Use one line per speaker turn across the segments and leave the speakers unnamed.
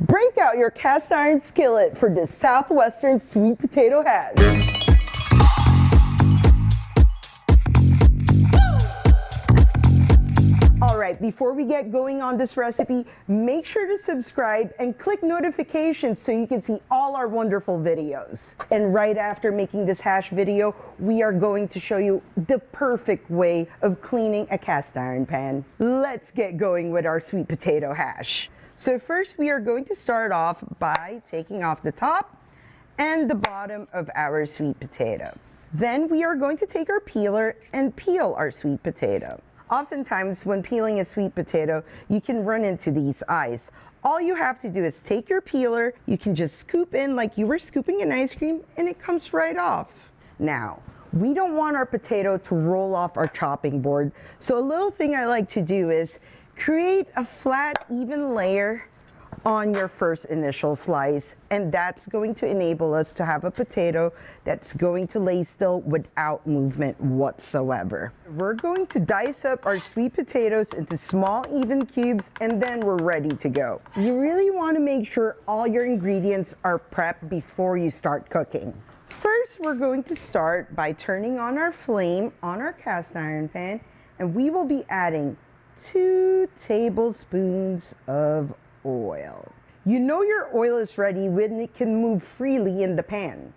Break out your cast iron skillet for this Southwestern sweet potato hash. Alright, before we get going on this recipe, make sure to subscribe and click notifications so you can see all our wonderful videos. And right after making this hash video, we are going to show you the perfect way of cleaning a cast iron pan. Let's get going with our sweet potato hash. So first we are going to start off by taking off the top and the bottom of our sweet potato. Then we are going to take our peeler and peel our sweet potato. Oftentimes when peeling a sweet potato, you can run into these eyes. All you have to do is take your peeler, you can just scoop in like you were scooping an ice cream and it comes right off. Now, we don't want our potato to roll off our chopping board, so a little thing I like to do is create a flat, even layer on your first initial slice, and that's going to enable us to have a potato that's going to lay still without movement whatsoever. We're going to dice up our sweet potatoes into small, even cubes, and then we're ready to go. You really want to make sure all your ingredients are prepped before you start cooking. First, we're going to start by turning on our flame on our cast iron pan, and we will be adding 2 tablespoons of oil. You know your oil is ready when it can move freely in the pan.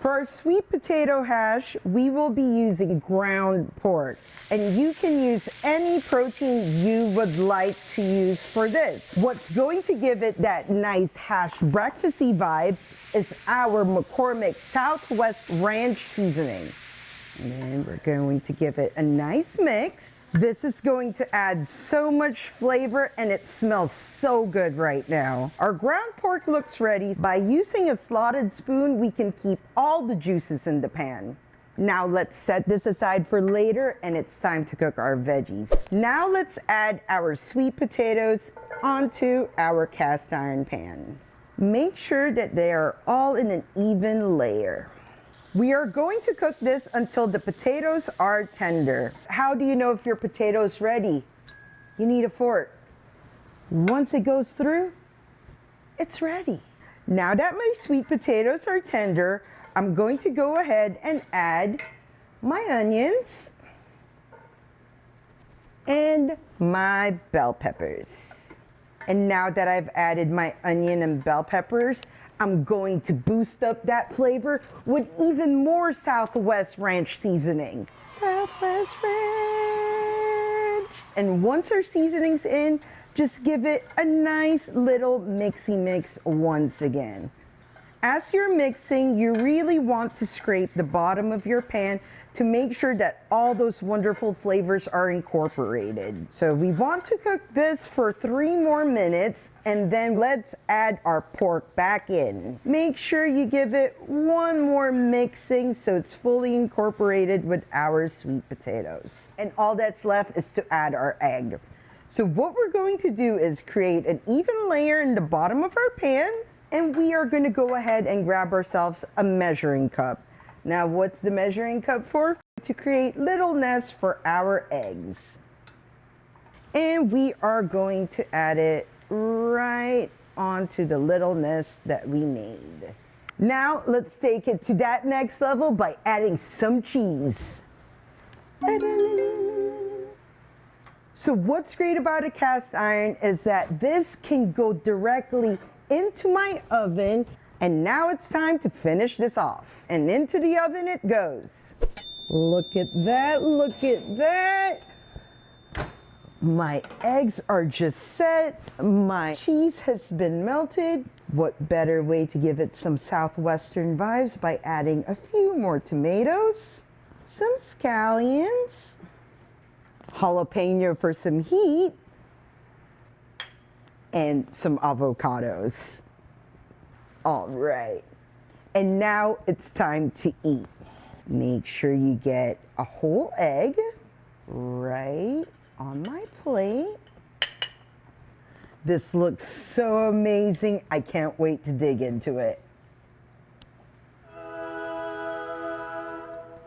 For our sweet potato hash, we will be using ground pork, and you can use any protein you would like to use for this. What's going to give it that nice hash breakfasty vibe is our McCormick Southwest Ranch seasoning. And then we're going to give it a nice mix. This is going to add so much flavor and it smells so good right now. Our ground pork looks ready. By using a slotted spoon, we can keep all the juices in the pan. Now let's set this aside for later and it's time to cook our veggies. Now let's add our sweet potatoes onto our cast iron pan. Make sure that they are all in an even layer. We are going to cook this until the potatoes are tender. How do you know if your potato is ready? You need a fork. Once it goes through, it's ready. Now that my sweet potatoes are tender, I'm going to go ahead and add my onions and my bell peppers. And now that I've added my onion and bell peppers, I'm going to boost up that flavor with even more Southwest Ranch seasoning. Southwest Ranch! And once our seasoning's in, just give it a nice little mixy mix once again. As you're mixing, you really want to scrape the bottom of your pan to make sure that all those wonderful flavors are incorporated. So we want to cook this for 3 more minutes, and then let's add our pork back in. Make sure you give it 1 more mixing so it's fully incorporated with our sweet potatoes. And all that's left is to add our egg. So what we're going to do is create an even layer in the bottom of our pan, and we are going to go ahead and grab ourselves a measuring cup. Now, what's the measuring cup for? To create little nests for our eggs. And we are going to add it right onto the little nest that we made. Now, let's take it to that next level by adding some cheese. So what's great about a cast iron is that this can go directly into my oven. And now it's time to finish this off. And into the oven it goes. Look at that, look at that. My eggs are just set. My cheese has been melted. What better way to give it some Southwestern vibes by adding a few more tomatoes, some scallions, jalapeno for some heat, and some avocados. All right, and now it's time to eat. Make sure you get a whole egg right on my plate. This looks so amazing. I can't wait to dig into it.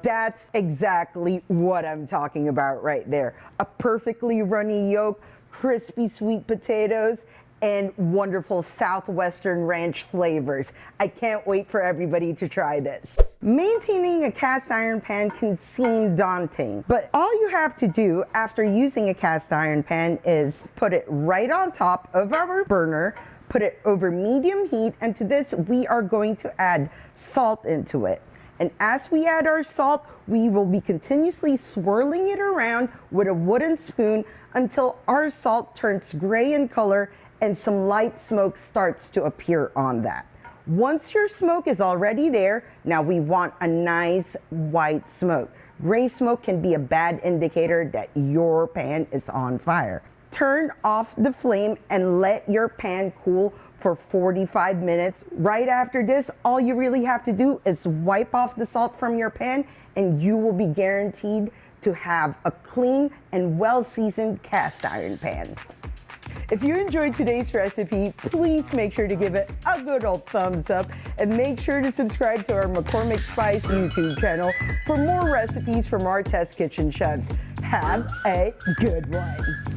That's exactly what I'm talking about right there. A perfectly runny yolk, crispy sweet potatoes, and wonderful Southwestern ranch flavors. I can't wait for everybody to try this. Maintaining a cast iron pan can seem daunting, but all you have to do after using a cast iron pan is put it right on top of our burner, put it over medium heat, and to this we are going to add salt into it. And as we add our salt, we will be continuously swirling it around with a wooden spoon until our salt turns gray in color and some light smoke starts to appear on that. Once your smoke is already there, now we want a nice white smoke. Gray smoke can be a bad indicator that your pan is on fire. Turn off the flame and let your pan cool for 45 minutes. Right after this, all you really have to do is wipe off the salt from your pan and you will be guaranteed to have a clean and well-seasoned cast iron pan. If you enjoyed today's recipe, please make sure to give it a good old thumbs up and make sure to subscribe to our McCormick Spice YouTube channel for more recipes from our test kitchen chefs. Have a good one.